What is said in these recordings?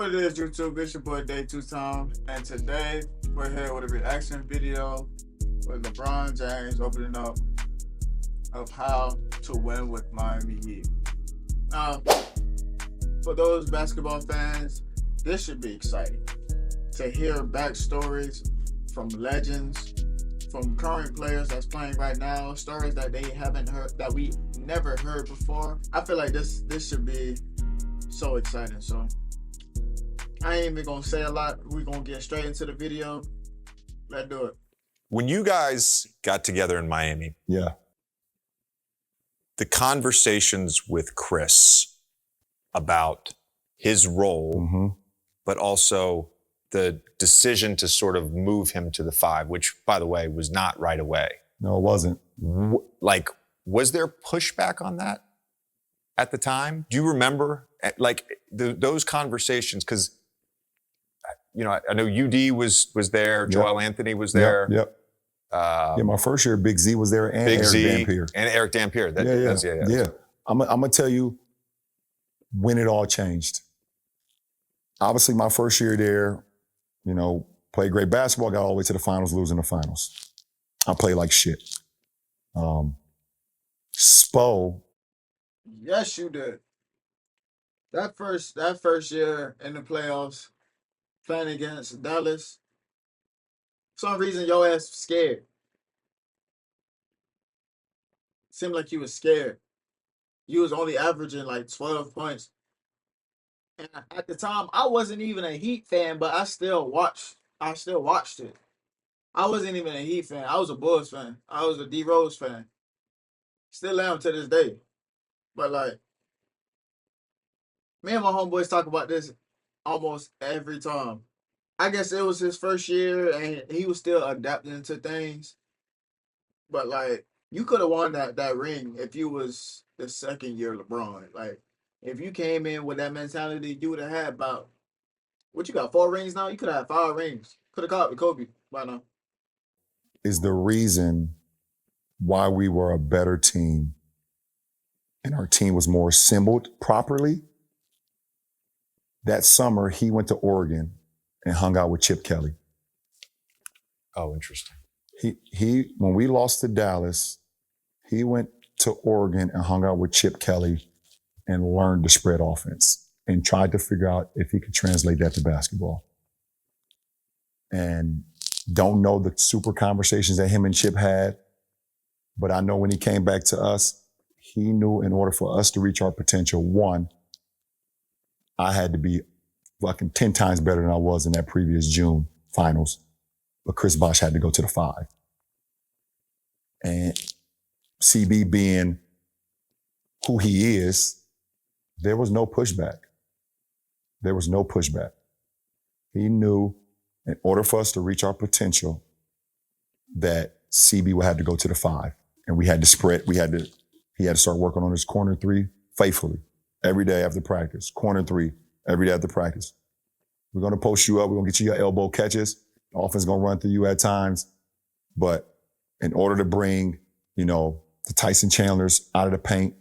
What it is, YouTube? It's your boy Day 2 Time, and today we're here with a reaction video with LeBron James opening up of how to win with Miami Heat. Now, for those basketball fans, this should be exciting to hear backstories from legends, from current players that's playing right now, stories that they haven't heard, that we never heard before. I feel like this should be so exciting. So I ain't even gonna say a lot. We're gonna get straight into the video. Let's do it. When you guys got together in Miami, Yeah. the conversations with Chris about his role, Mm-hmm. but also the decision to sort of move him to the 5, which, by the way, was not right away. No, it wasn't. Like, was there pushback on that at the time? Do you remember, those conversations? Because, you know, I know UD was there, Yep. Joel Anthony was there. Yep. Yeah, my first year, Big Z was there, and Big Eric Z Dampier. and Eric Dampier. Yeah. I'm gonna tell you when it all changed. Obviously, my first year there, you know, played great basketball, got all the way to the finals, losing the finals. I played like shit. Spo, Yes, you did. That first year in the playoffs, playing against Dallas, for some reason your ass was scared. Seemed like you was scared. You was only averaging like 12 points. And at the time, I wasn't even a Heat fan, but I still watched it. I wasn't even a Heat fan. I was a Bulls fan. I was a D Rose fan. Still am to this day. But like, me and my homeboys talk about this almost every time. I guess it was his first year and he was still adapting to things. But like, you could have won that ring if you was the second year LeBron. Like, if you came in with that mentality, you would have had about, what you got, 4 rings now? You could have had 5 rings. Could have caught with Kobe by now. is the reason why we were a better team and our team was more assembled properly. That summer, he went to Oregon and hung out with Chip Kelly. Oh, interesting. He when we lost to Dallas, he went to Oregon and hung out with Chip Kelly and learned the spread offense and tried to figure out if he could translate that to basketball. And don't know the super conversations that him and Chip had, but I know when he came back to us, he knew in order for us to reach our potential, one, I had to be fucking 10 times better than I was in that previous June finals. But Chris Bosh had to go to the 5. And CB being who he is, there was no pushback. There was no pushback. He knew in order for us to reach our potential that CB would have to go to the 5. And we had to spread, he had to start working on his corner 3 faithfully every day after practice. Corner 3 every day after practice. We're going to post you up. We're going to get you your elbow catches. The offense is going to run through you at times. But in order to bring, you know, the Tyson Chandlers out of the paint,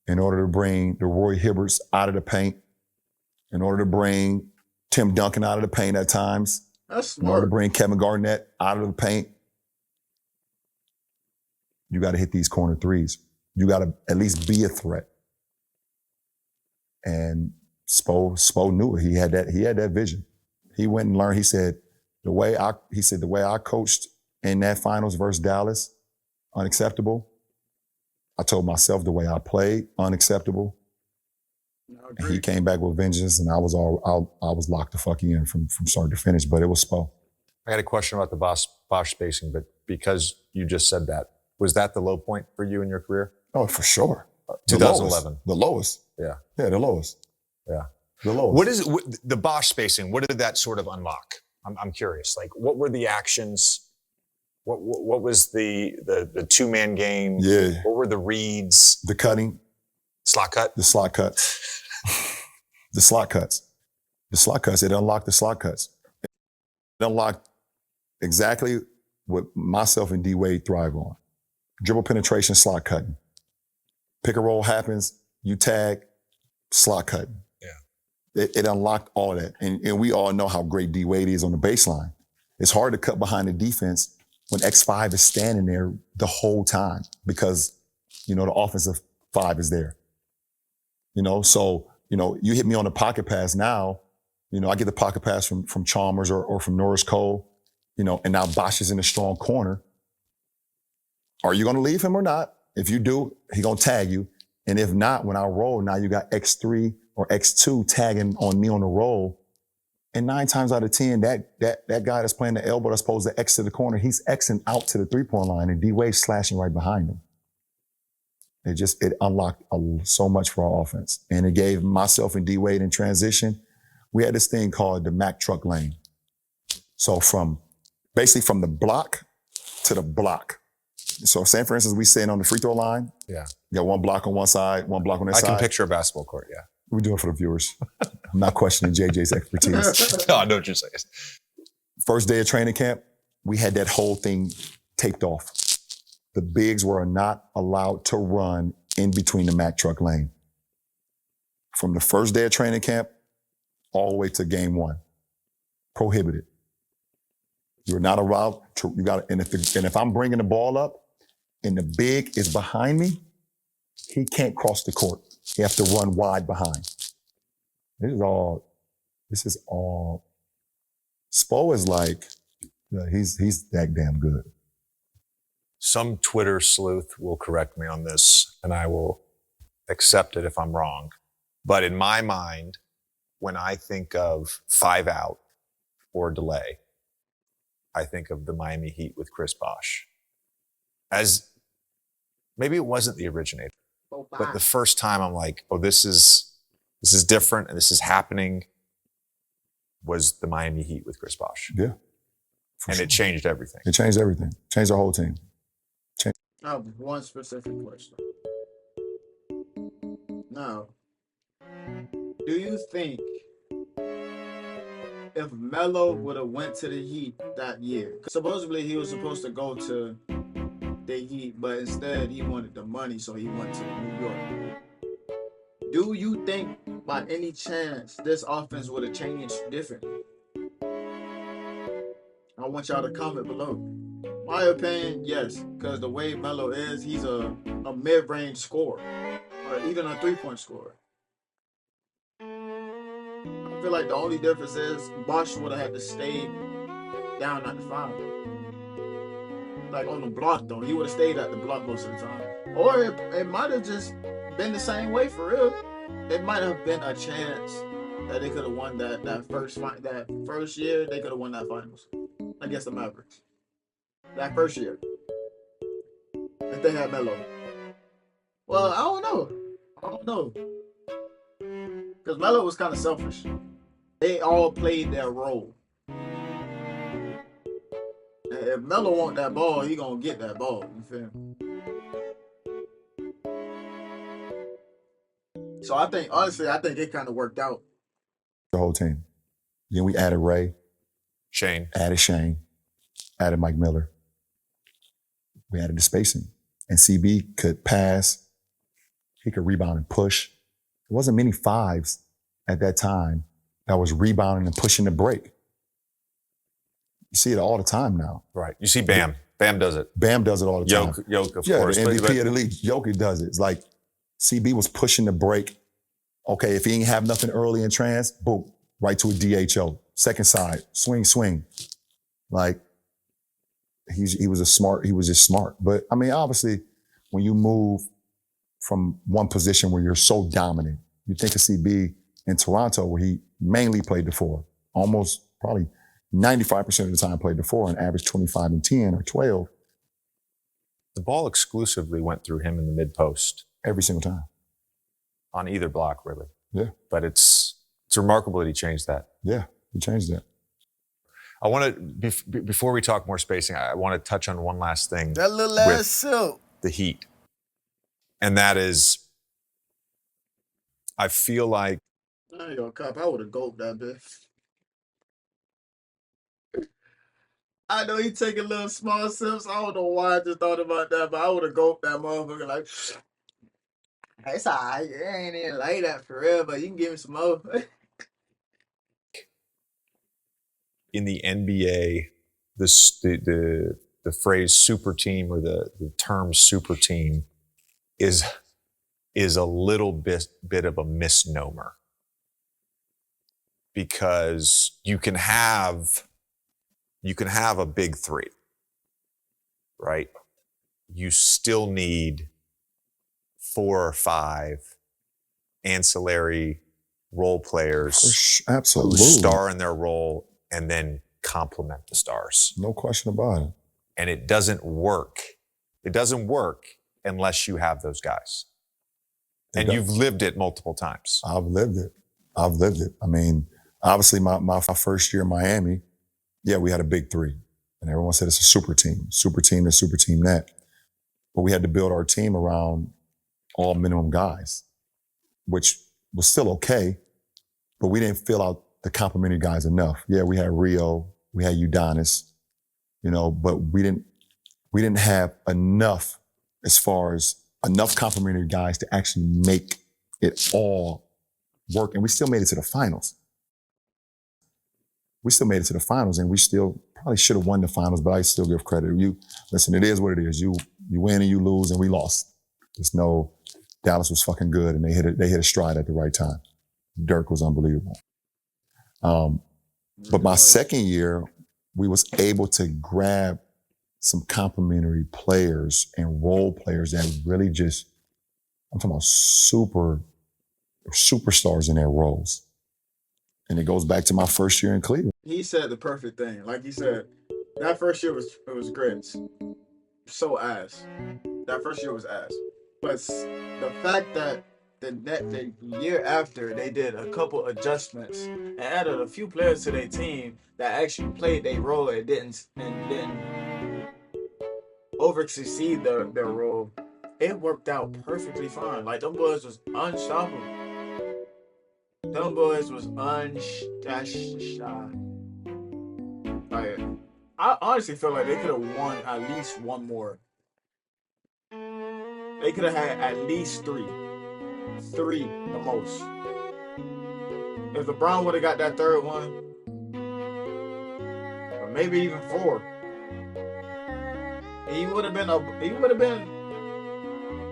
in order to bring the Roy Hibberts out of the paint, in order to bring Tim Duncan out of the paint at times, That's in order to smart. bring Kevin Garnett out of the paint, you got to hit these corner 3s. You got to at least be a threat. And Spo knew it. He had that vision. He went and learned. He said, the way I coached in that finals versus Dallas, unacceptable. I told myself the way I played, unacceptable. And he came back with vengeance, and I was locked the fuck in from start to finish. But it was Spo. I got a question about the Bosh spacing, but because you just said that, was that the low point for you in your career? Oh, for sure. 2011. The lowest. Yeah. Yeah, the lowest. Yeah. The lowest. What is it, the Bosh spacing? What did that sort of unlock? I'm curious. Like, what were the actions? What was the 2-man game? Yeah. What were the reads? The cutting. Slot cut? The slot cuts. The slot cuts. The slot cuts. It unlocked the slot cuts. It unlocked exactly what myself and D-Wade thrive on. Dribble penetration, slot cutting. Pick and roll happens, you tag, slot cutting. Yeah. It unlocked all of that. And we all know how great D Wade is on the baseline. It's hard to cut behind the defense when X5 is standing there the whole time because, you know, the offensive five is there. You know, so, you know, you hit me on the pocket pass now, you know, I get the pocket pass from Chalmers or from Norris Cole, you know, and now Bosch is in a strong corner. Are you going to leave him or not? If you do, he's going to tag you. And if not, when I roll, now you got X3 or X2 tagging on me on the roll. And 9 times out of 10, that guy that's playing the elbow that's supposed to X to the corner, he's Xing out to the 3-point line and D-Wade's slashing right behind him. It unlocked so much for our offense. And it gave myself and D-Wade in transition. We had this thing called the Mack truck lane. So basically from the block to the block. So say, for instance, we sitting on the free throw line. Yeah. You got one block on one side, one block on that side. I can picture a basketball court, yeah. We do it for the viewers. I'm not questioning JJ's expertise. No, I know what you're saying. First day of training camp, we had that whole thing taped off. The bigs were not allowed to run in between the Mack truck lane. From the first day of training camp all the way to game 1. Prohibited. You're not allowed to, and if I'm bringing the ball up and the big is behind me, he can't cross the court. He has to run wide behind. This is all. Spo is like, he's that damn good. Some Twitter sleuth will correct me on this, and I will accept it if I'm wrong. But in my mind, when I think of 5 out or delay, I think of the Miami Heat with Chris Bosh. As maybe it wasn't the originator, but the first time I'm like, oh, this is different and this is happening, was the Miami Heat with Chris Bosh. Yeah. And sure. It changed everything. It changed everything. Changed our whole team. I have one specific question. Now, do you think if Melo would have went to the Heat that year, supposedly he was supposed to go to the Heat, but instead he wanted the money, so he went to New York. Do you think by any chance this offense would have changed differently? I want y'all to comment below. My opinion, yes, because the way Melo is, he's a mid-range scorer, or even a 3-point scorer. I feel like the only difference is Bosh would have had to stay down at the 5. Like on the block, though. He would have stayed at the block most of the time. Or it might have just been the same way for real. It might have been a chance that they could have won that first year. They could have won that finals against the Mavericks. That first year. If they had Melo. Well, I don't know. Because Melo was kind of selfish. They all played their role. And if Melo want that ball, he gonna get that ball. You feel me? So I think it kind of worked out. The whole team. Then we added Ray. Shane. Added Shane. Added Mike Miller. We added the spacing. And CB could pass. He could rebound and push. There wasn't many 5s at that time that was rebounding and pushing the break. You see it all the time now. Right. You see Bam. Bam does it. Bam does it all the time. Yoke, of yeah, course. The MVP of the league. Jokic does it. It's like CB was pushing the break. Okay, if he ain't have nothing early in trans, boom, right to a DHO. Second side, swing. Like, he was just smart. But I mean, obviously, when you move from one position where you're so dominant, you think of CB in Toronto where he mainly played the 4. Almost probably 95% of the time played the 4 and averaged 25 and 10 or 12. The ball exclusively went through him in the mid-post. Every single time. On either block, really. Yeah. But it's remarkable that he changed that. Yeah, he changed that. I want to, before we talk more spacing, I want to touch on one last thing. That little ass silk. The Heat. And that is, I feel like. I ain't gonna cop. I would have gulped that bitch. I know he taking little small sips. I don't know why I just thought about that, but I would have gulped that motherfucker like, it's alright. It ain't even like that for real, but you can give me some more. in the NBA, the phrase super team or the term super team is a little bit of a misnomer, because you can have a big three, right? You still need 4 or 5 ancillary role players who Absolutely. star in their role and then complement the stars. No question about it. And it doesn't work. It doesn't work unless you have those guys. And you've lived it multiple times. I've lived it. I mean, obviously my first year in Miami, yeah, we had a big three. And everyone said it's a super team this, super team that. But we had to build our team around all minimum guys, which was still okay, but we didn't fill out the complimentary guys enough. Yeah, we had Rio, we had Udonis, but we didn't have enough as far as enough complimentary guys to actually make it all work. And we still made it to the finals. And we still probably should have won the finals, but I still give credit. Listen, it is what it is. You win and you lose, and we lost. Just know Dallas was fucking good, and they hit a stride at the right time. Dirk was unbelievable. But my second year, we was able to grab some complimentary players and role players that really I'm talking about superstars in their roles. And it goes back to my first year in Cleveland. He said the perfect thing. Like he said, that first year was grits. So ass. That first year was ass. But the fact that the year after they did a couple adjustments and added a few players to their team that actually played their role and didn't over succeed their role, it worked out perfectly fine. Like, them boys was unstoppable. Them boys was like, I honestly feel like they could have won at least one more. They could have had at least 3. 3 the most. If LeBron would have got that third one, or maybe even 4, he would have been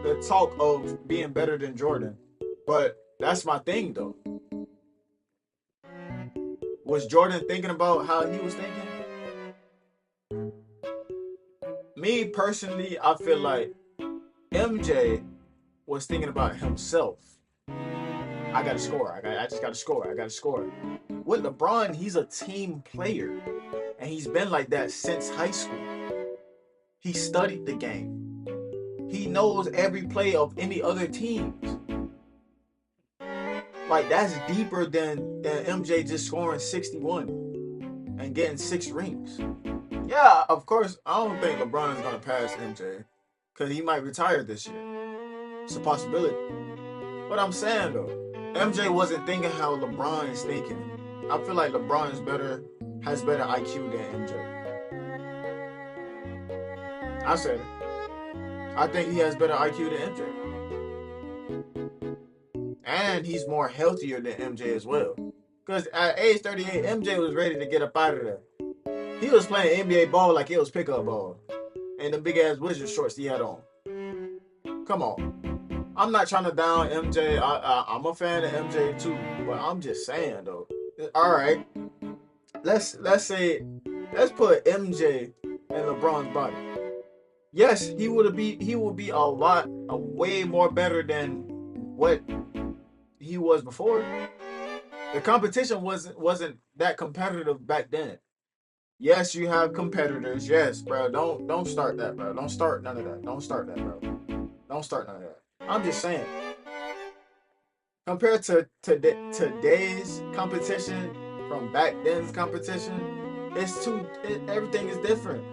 the talk of being better than Jordan. But that's my thing, though. Was Jordan thinking about how he was thinking? Me personally, I feel like MJ was thinking about himself. I gotta score. I just gotta score. I gotta score. With LeBron, he's a team player, and he's been like that since high school. He studied the game. He knows every play of any other teams. Like, that's deeper than MJ just scoring 61 and getting 6 rings. Yeah, of course, I don't think LeBron is gonna pass MJ, because he might retire this year. It's a possibility. But I'm saying, though, MJ wasn't thinking how LeBron is thinking. I feel like LeBron has better IQ than MJ. I said it. I think he has better IQ than MJ. And he's more healthier than MJ as well. Because at age 38, MJ was ready to get up out of there. He was playing NBA ball like it was pickup ball. And the big ass Wizard shorts he had on. Come on. I'm not trying to down MJ. I'm a fan of MJ too. But I'm just saying, though. Alright. Let's put MJ in LeBron's body. Yes, he would be a way more better than what he was before. The competition wasn't that competitive back then. Yes, you have competitors. Yes, bro. Don't start that, bro. Don't start none of that. Don't start that, bro. Don't start none of that. I'm just saying. Compared to today's competition from back then's competition, everything is different.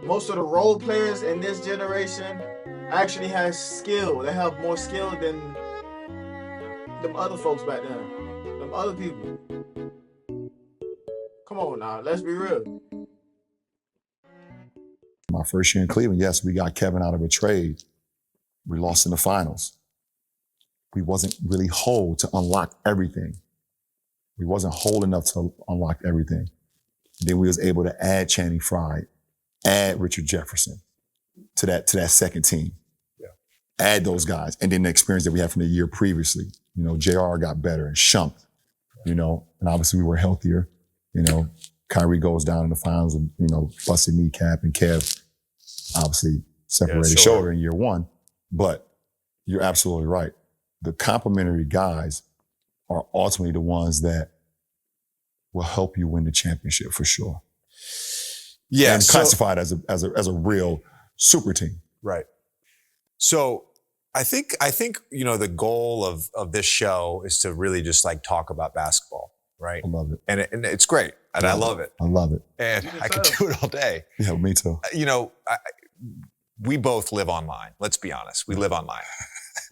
Most of the role players in this generation actually has skill. They have more skill than them other folks back then. Them other people. Come on now, let's be real. My first year in Cleveland, yes, we got Kevin out of a trade. We lost in the finals. We wasn't really whole to unlock everything. We wasn't whole enough to unlock everything. Then we was able to add Channing Frye, add Richard Jefferson to that second team. Yeah. Add those guys. And then the experience that we had from the year previously. You know, JR got better and Shump, you know, and obviously we were healthier. You know, Kyrie goes down in the finals and, you know, busted kneecap, and Kev obviously separated shoulder in year one. But you're absolutely right. The complementary guys are ultimately the ones that will help you win the championship for sure. Yeah. And classified as a real super team. Right. So I think, you know, the goal of this show is to really just like talk about basketball, right? I love it. And it's great. And I love it. I love it. And I could do it all day. Yeah, me too. You know, we both live online. Let's be honest. We live online.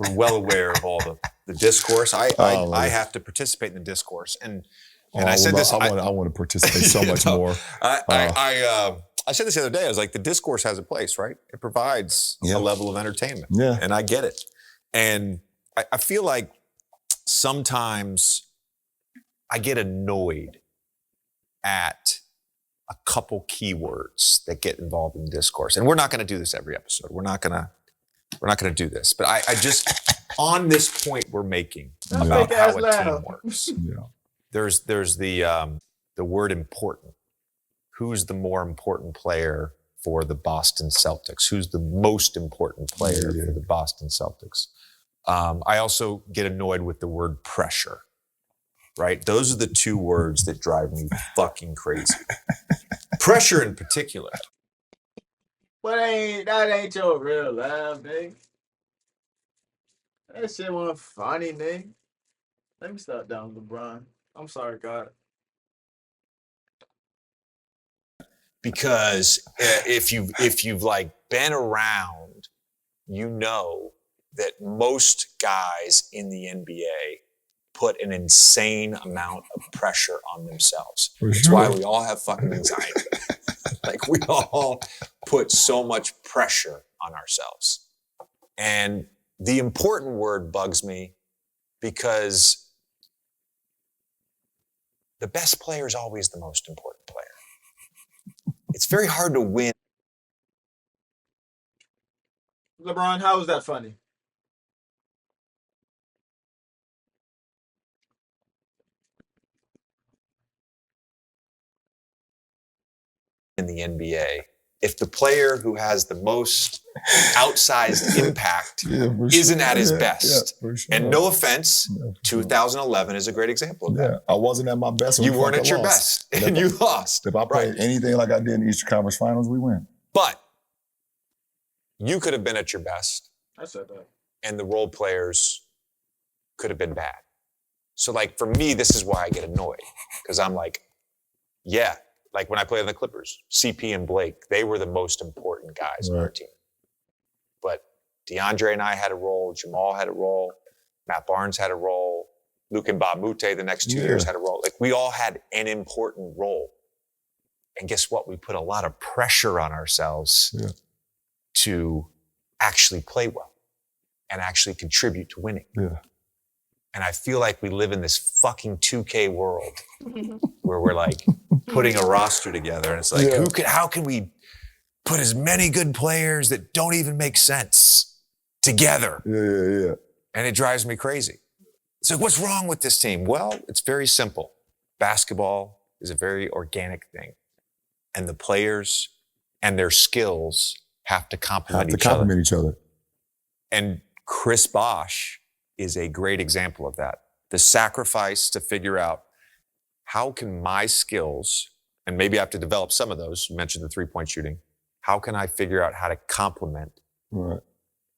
We're well aware of all the discourse. I have to participate in the discourse. And I said this. I want to participate so much more. I said this the other day. I was like, the discourse has a place, right? It provides a level of entertainment. Yeah. And I get it. And I feel like sometimes I get annoyed at a couple keywords that get involved in discourse. And we're not going to do this every episode. We're not going to do this. But I just, on this point we're making about how a team works, there's the word important. Who's the more important player for the Boston Celtics? Who's the most important player for the Boston Celtics? I also get annoyed with the word pressure, right? Those are the two words that drive me fucking crazy. Pressure in particular. But that ain't your real life, nigga. That shit wasn't funny, nigga. Let me start down LeBron. I'm sorry, God. Because if you've like been around, you know that most guys in the NBA put an insane amount of pressure on themselves. That's why we all have fucking anxiety. Like we all put so much pressure on ourselves. And the important word bugs me because the best player is always the most important player. It's very hard to win. LeBron, how is that funny? In the NBA, if the player who has the most outsized impact isn't at his best. Yeah, sure. And no offense, 2011 is a great example of that. I wasn't at my best. You weren't at your best, and you lost. If I played anything like I did in the Eastern Conference Finals, we win. But you could have been at your best. I said that. And the role players could have been bad. So like for me, this is why I get annoyed. Because I'm like, yeah, like when I played on the Clippers, CP and Blake, they were the most important guys on our team. But DeAndre and I had a role, Jamal had a role, Matt Barnes had a role, Luke and Bob Mute the next 2 years had a role. Like we all had an important role. And guess what? We put a lot of pressure on ourselves to actually play well and actually contribute to winning. Yeah. And I feel like we live in this fucking 2K world where we're like putting a roster together. And it's like, how can we put as many good players that don't even make sense together? Yeah. And it drives me crazy. It's like, what's wrong with this team? Well, it's very simple. Basketball is a very organic thing. And the players and their skills have to complement each other. And Chris Bosh is a great example of that. The sacrifice to figure out how can my skills, and maybe I have to develop some of those, you mentioned the three-point shooting, how can I figure out how to complement? Right.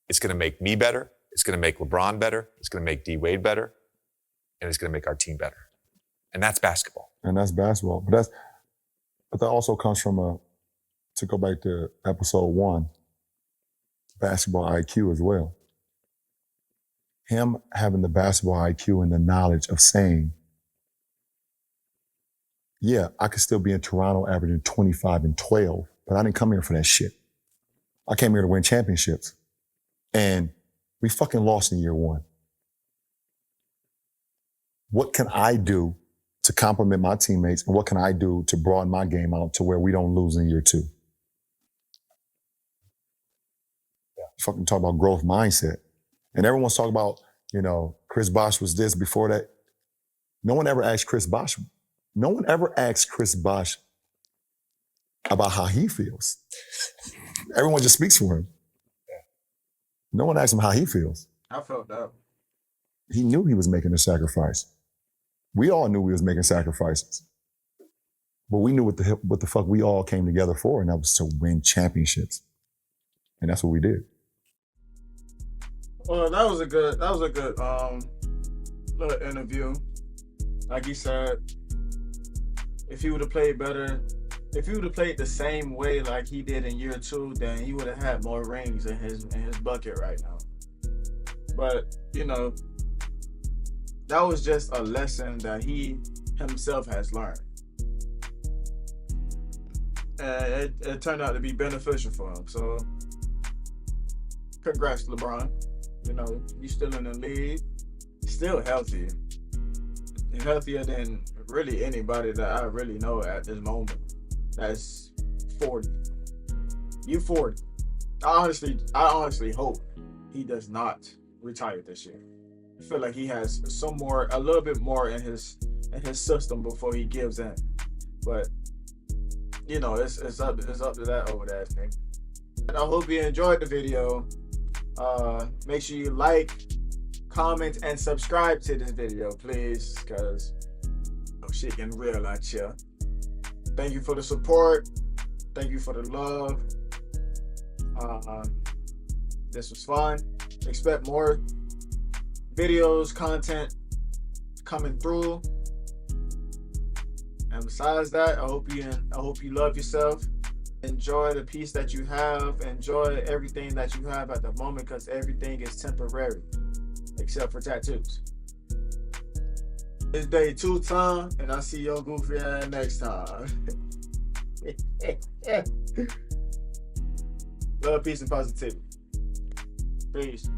It's going to make me better. It's going to make LeBron better. It's going to make D Wade better. And it's going to make our team better. And that's basketball. And that's basketball. But that also comes from to go back to episode 1, basketball IQ as well. Him having the basketball IQ and the knowledge of saying, yeah, I could still be in Toronto averaging 25 and 12, but I didn't come here for that shit. I came here to win championships. And we fucking lost in year 1. What can I do to compliment my teammates, and what can I do to broaden my game out to where we don't lose in year 2? Fucking talk about growth mindset. And everyone's talking about, you know, Chris Bosh was this before that. No one ever asked Chris Bosh. No one ever asked Chris Bosh about how he feels. Everyone just speaks for him. No one asked him how he feels. I felt that. He knew he was making a sacrifice. We all knew we was making sacrifices. But we knew what the fuck we all came together for, and that was to win championships. And that's what we did. Well, that was a good little interview. Like he said, if he would have played better, if he would have played the same way like he did in year 2, then he would have had more rings in his bucket right now. But, you know, that was just a lesson that he himself has learned. And it turned out to be beneficial for him. So, congrats, LeBron. You know, you still in the league, still healthy. You're healthier than really anybody that I really know at this moment. That's 40. You 40. I honestly hope he does not retire this year. I feel like he has a little bit more in his system before he gives in. But you know, it's up to that old ass thing. And I hope you enjoyed the video. Make sure you like, comment, and subscribe to this video, please, because shit getting real out here. Thank you for the support. Thank you for the love. This was fun. Expect more videos, content coming through. And besides that, I hope you love yourself. Enjoy the peace that you have. Enjoy everything that you have at the moment, because everything is temporary, except for tattoos. It's day 2 time, and I'll see your goofy ass next time. Love, peace, and positivity. Peace.